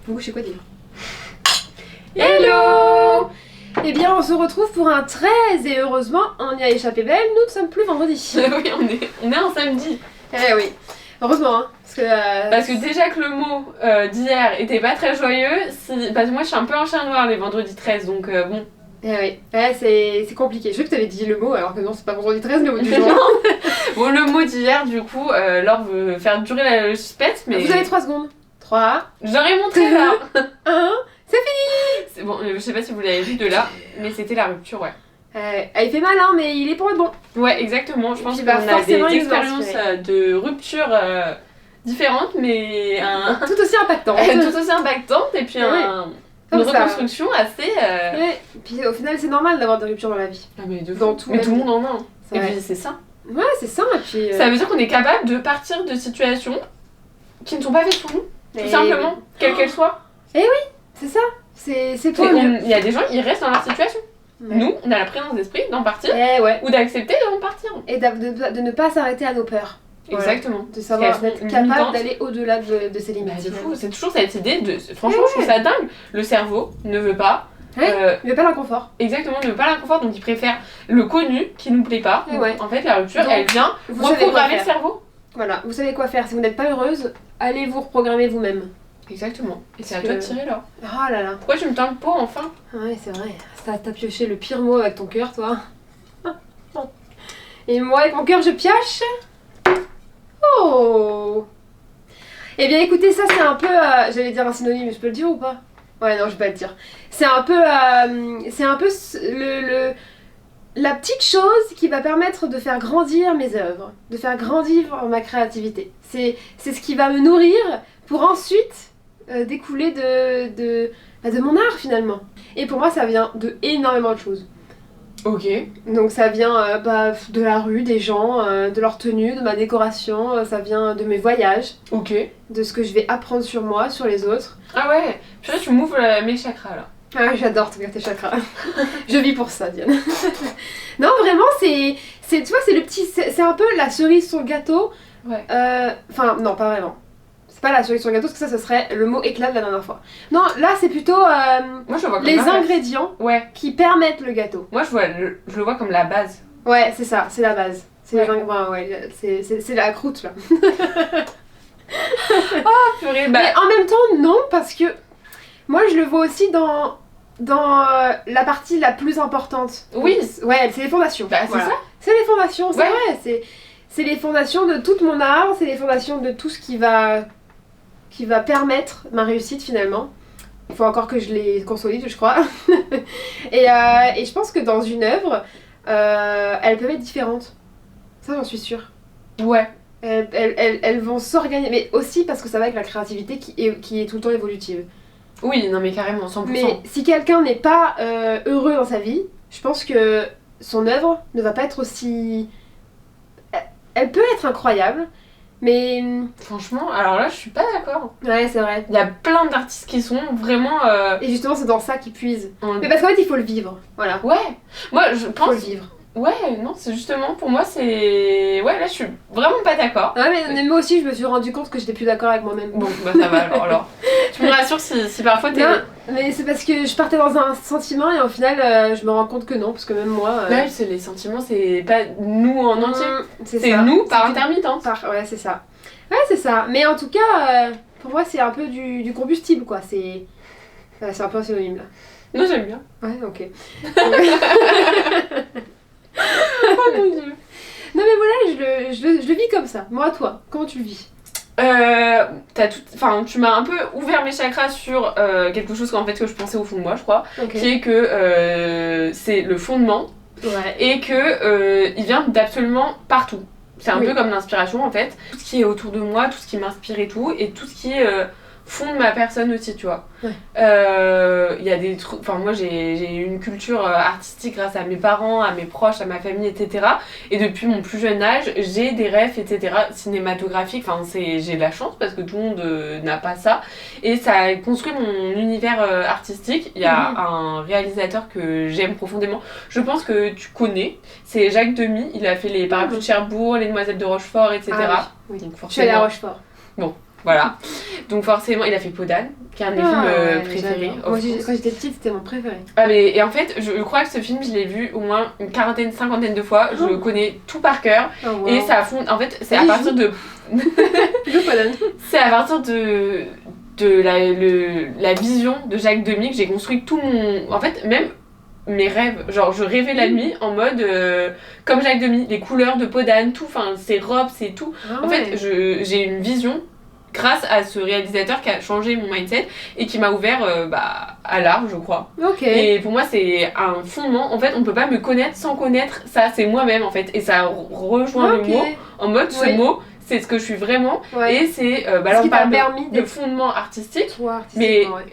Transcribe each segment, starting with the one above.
Vous, je sais quoi dire. Hello! Eh bien, on se retrouve pour un 13 et heureusement, on y a échappé belle, nous ne sommes plus vendredi. Oui, on est un samedi. Eh oui, heureusement, hein, parce que déjà que le mot d'hier était pas très joyeux, parce que moi je suis un peu un chien noir les vendredis 13, donc bon. Eh oui, c'est compliqué. Je crois que tu avais dit le mot alors que non, c'est pas vendredi 13, le mot du jour. Bon, le mot d'hier, du coup, Laure veut faire durer le suspense, mais. Vous avez 3 secondes. 3. J'aurais montré là. 1. C'est fini. C'est bon, je sais pas si vous l'avez vu de là, mais c'était la rupture, ouais. Il fait mal, hein, mais il est pour être bon. Ouais, exactement. Je pense qu'on bah, a forcément, des il nous a expériences inspiré. de rupture différentes, mais Tout aussi impactant. tout aussi impactantes, et puis Ouais. une Comme ça. reconstruction assez. Ouais. Puis au final, c'est normal d'avoir des ruptures dans la vie. Ah, mais de Dans fou. tout, Mais même. tout le monde en a. C'est Et vrai. puis c'est ça. Ouais, c'est ça. Et puis. Ça veut dire qu'on est capable de partir de situations qui ne sont pas faites pour nous, tout simplement, quelles qu'elles soient. C'est ça. C'est Et pour le mieux. il y a des gens, ils restent dans leur situation. Ouais. Nous, on a la présence d'esprit d'en partir Ouais. ou d'accepter d'en partir. Et de ne pas s'arrêter à nos peurs. Voilà. Exactement. De savoir Parce qu'elles d'être sont capable limitantes. d'aller au-delà de ses limites. Bah, c'est fou, c'est toujours cette idée de. Franchement, je trouve ça dingue. Le cerveau ne veut pas. Ouais. Mais pas l'inconfort. Exactement, ne veut pas l'inconfort, donc il préfère le connu qui nous plaît pas. Et ouais. En fait, la rupture, Donc, elle vient vous savez quoi reprogrammer le faire. cerveau. Voilà, vous savez quoi faire. Si vous n'êtes pas heureuse, allez vous reprogrammer vous-même. Exactement. Et c'est à Parce toi de que- tirer là. Oh là là. Pourquoi tu me tends le pot enfin? Ouais, c'est vrai. T'as pioché le pire mot avec ton cœur, toi. Et moi, avec mon cœur, je pioche. Oh. Eh bien, écoutez, ça, c'est un peu... j'allais dire un synonyme, mais je peux le dire ou pas? Ouais, non, je vais pas le dire. C'est un peu... la petite chose qui va permettre de faire grandir mes œuvres, de faire grandir ma créativité. C'est ce qui va me nourrir pour ensuite découler de mon art finalement. Et pour moi, ça vient de énormément de choses. Ok. Donc ça vient de la rue, des gens, de leur tenue, de ma décoration, ça vient de mes voyages, Ok. de ce que je vais apprendre sur moi, sur les autres. Ah ouais. Purée, tu m'ouvres mes chakras là. Ah, j'adore te tes chakras. Je vis pour ça, Diane. Non, vraiment, tu vois, c'est le petit, c'est un peu la cerise sur le gâteau. Ouais. Enfin, non, pas vraiment. C'est pas la cerise sur le gâteau, parce que ça, ce serait le mot éclat de la dernière fois. Non, là, c'est plutôt Moi, je le vois comme les l'inverse. ingrédients Ouais. qui permettent le gâteau. Moi, je le vois comme la base. Ouais, c'est ça, c'est la base. C'est Ouais. les ouais, c'est la croûte, là. Purée, Mais en même temps, non, parce que moi, je le vois aussi dans la partie la plus importante. Oui. Ouais, c'est les fondations. Bah, c'est Voilà. ça. C'est les fondations, c'est Ouais. vrai. C'est les fondations de toute mon art, c'est les fondations de tout ce qui va permettre ma réussite finalement. Il faut encore que je les consolide, je crois. et je pense que dans une œuvre, elles peuvent être différentes. Ça, j'en suis sûre. Ouais. Elles vont s'organiser, mais aussi parce que ça va avec la créativité qui est tout le temps évolutive. Oui, non mais carrément, 100%. Mais si quelqu'un n'est pas heureux dans sa vie, je pense que son œuvre ne va pas être aussi... Elle peut être incroyable, mais... Franchement, alors là, je suis pas d'accord. Ouais, c'est vrai. Il y a plein d'artistes qui sont vraiment... Et justement, c'est dans ça qu'ils puisent. en- Mais parce qu'en fait, il faut le vivre. Voilà. Ouais. Moi, je Il faut pense... le vivre. Ouais, non, c'est justement, pour moi, c'est... Ouais, là, je suis vraiment pas d'accord. Ouais, mais moi aussi, je me suis rendu compte que j'étais plus d'accord avec moi-même. Bon, bah ça va alors. Tu me rassures si parfois t'es... Non, mais c'est parce que je partais dans un sentiment et au final, je me rends compte que non, parce que même moi... Là, c'est les sentiments, c'est pas nous en entier. c'est C'est ça. nous par C'est intermittence. Ouais, c'est ça. Ouais, c'est ça. Mais en tout cas, pour moi, c'est un peu du combustible, quoi. C'est un peu un synonyme, là. Non, j'aime bien. Ouais, ok. Oh mon dieu. Non, mais voilà, je le vis comme ça. Moi, toi, comment tu le vis? Tu m'as un peu ouvert mes chakras sur quelque chose qu'en fait que je pensais au fond de moi, je crois, Ok. qui est que c'est le fondement Ouais. et que il vient d'absolument partout. C'est un Oui. peu comme l'inspiration en fait. Tout ce qui est autour de moi, tout ce qui m'inspire et tout, et tout ce qui fonde ma personne aussi, tu vois. Ouais. Il y a des trucs... Enfin, moi, j'ai eu une culture artistique grâce à mes parents, à mes proches, à ma famille, etc. Et depuis mon plus jeune âge, j'ai des rêves, etc. cinématographiques. Enfin, j'ai de la chance parce que tout le monde n'a pas ça. Et ça a construit mon univers artistique. Il y a un réalisateur que j'aime profondément. Je pense que tu connais. C'est Jacques Demy. Il a fait les Parapluies de Cherbourg, les Demoiselles de Rochefort, etc. Ah oui. Donc, Je suis allée à forcément... Rochefort. Bon, Voilà. Donc forcément, il a fait Peau d'âne, qui est un des films préférés. Moi, quand j'étais petite, c'était mon préféré. Ah mais et en fait, je crois que ce film, je l'ai vu au moins une quarantaine, cinquantaine de fois. Je connais tout par cœur. Oh, wow. Et ça fond. En fait, c'est à partir de. C'est à partir de la vision de Jacques Demy que j'ai construit tout mon. En fait, même mes rêves. Genre, je rêvais la nuit en mode comme Jacques Demy, les couleurs de Peau d'âne, tout, enfin, ses robes, c'est tout. En fait, j'ai une vision grâce à ce réalisateur qui a changé mon mindset et qui m'a ouvert à l'art, je crois. Et pour moi, c'est un fondement. En fait, on peut pas me connaître sans connaître ça, c'est moi-même en fait. Et ça rejoint le mot en mode ce mot. C'est ce que je suis vraiment et c'est là on parle de fondement artistique,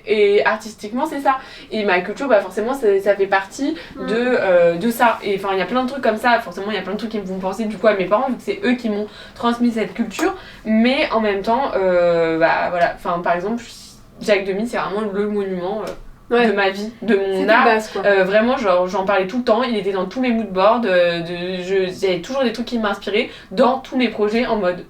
et artistiquement c'est ça, et ma culture forcément ça fait partie de ça, et enfin il y a plein de trucs comme ça, forcément il y a plein de trucs qui me font penser du coup à mes parents vu que c'est eux qui m'ont transmis cette culture, mais en même temps voilà, enfin par exemple Jacques Demy c'est vraiment le monument de ma vie, de mon art. Vraiment, genre, j'en parlais tout le temps, il était dans tous mes moodboards, j'avais toujours des trucs qui m'inspiraient dans tous mes projets en mode.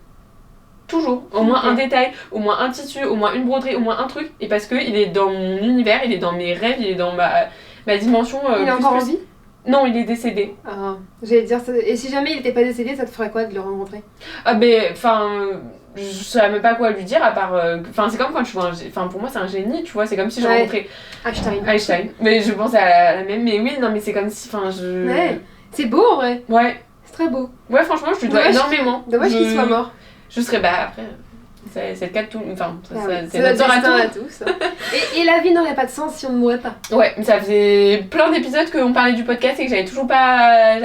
Toujours, au moins un détail, au moins un tissu, au moins une broderie, au moins un truc, et parce qu'il est dans mon univers, il est dans mes rêves, il est dans ma dimension. Il est encore en vie ? Non, il est décédé. Ah, j'allais dire ça. Et si jamais il était pas décédé, ça te ferait quoi de le rencontrer ? Ah, ben, enfin. Je savais même pas quoi lui dire à part. Enfin, c'est comme quand tu vois enfin, pour moi, c'est un génie, tu vois, c'est comme si je rencontrais. Einstein. Mais je pense à la même. Mais oui, non, mais c'est comme si. Enfin, Ouais, c'est beau en vrai. Ouais. C'est très beau. Ouais, franchement, je lui dois énormément. Dommage qu'il soit mort. Je serais. Après. C'est le cas de tout. Enfin, c'est notre destin à tous. Et la vie n'aurait pas de sens si on ne mourait pas. Ouais, mais ça faisait plein d'épisodes qu'on parlait du podcast et que j'avais toujours pas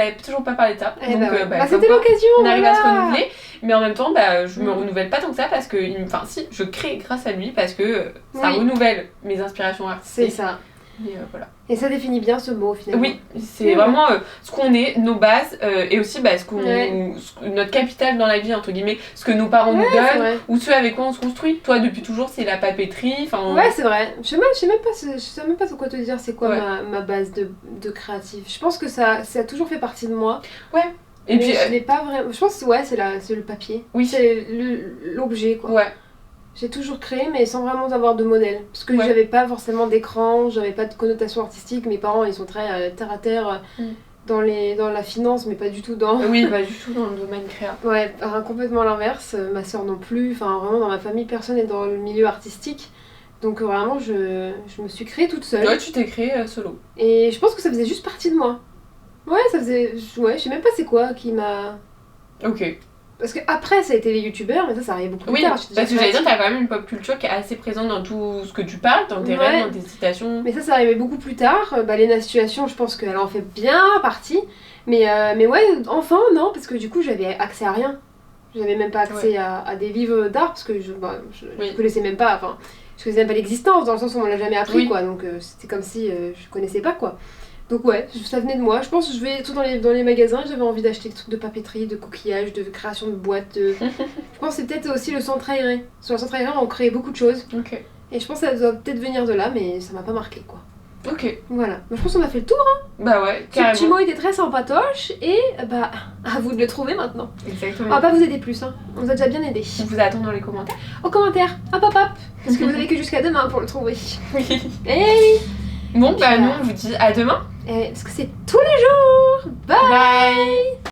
parlé de ça. Donc, c'était l'occasion. On arrive à se renouveler. Mais en même temps, je me renouvelle pas tant que ça parce que. Enfin, si, je crée grâce à lui parce que ça renouvelle mes inspirations artistiques. C'est ça. Et voilà. Et ça définit bien ce mot finalement. Oui, c'est vraiment ce qu'on est, nos bases, et aussi notre capital dans la vie, entre guillemets, ce que nos parents nous donnent, ou ce avec quoi on se construit. Toi, depuis toujours, c'est la papeterie. Ouais, c'est vrai. Je sais même pas quoi te dire, c'est quoi ma base de créatif. Je pense que ça a toujours fait partie de moi. Ouais. Et puis, je l'ai pas vraiment. Je pense que c'est le papier. Oui. C'est l'objet, quoi. Ouais. J'ai toujours créé, mais sans vraiment avoir de modèle. Parce que j'avais pas forcément d'écran, j'avais pas de connotation artistique. Mes parents, ils sont très terre à terre dans la finance, mais pas du tout dans... Oui, pas du tout dans le domaine créa. Ouais, complètement l'inverse. Ma soeur non plus. Enfin, vraiment, dans ma famille, personne n'est dans le milieu artistique. Donc vraiment, je me suis créée toute seule. Ouais, tu t'es créée solo. Et je pense que ça faisait juste partie de moi. Ouais, ça faisait... Ouais, je sais même pas c'est quoi qui m'a... Ok. Parce que après ça a été les youtubeurs, mais ça arrivait beaucoup plus tard. Parce que j'allais dire, t'as quand même une pop culture qui est assez présente dans tout ce que tu parles, dans tes rêves, dans tes citations. Mais ça arrivait beaucoup plus tard. Léna Situation, je pense qu'elle en fait bien partie. Mais ouais, enfant, non, parce que du coup j'avais accès à rien. J'avais même pas accès à des livres d'art, parce que je connaissais même pas, enfin, je connaissais même pas l'existence, dans le sens où on me l'a jamais appris, quoi. Donc c'était comme si je connaissais pas, quoi. Donc ouais, ça venait de moi. Je pense que je vais tout dans les magasins, j'avais envie d'acheter des trucs de papeterie, de coquillages, de création de boîtes. Je pense que c'est peut-être aussi le centre aéré. Sur le centre aéré, on crée beaucoup de choses. Ok. Et je pense que ça doit peut-être venir de là, mais ça m'a pas marqué, quoi. Ok. Voilà. Je pense qu'on a fait le tour, hein. Bah ouais, carrément. Ce petit mot était très sympatoche et à vous de le trouver maintenant. Exactement. On va pas vous aider plus, hein. On vous a déjà bien aidé. On vous attend dans les commentaires. Aux commentaires, hop. Parce que vous avez que jusqu'à demain pour le trouver. Oui. Hey. Bon, nous on vous dit à demain. Parce que c'est tous les jours. Bye.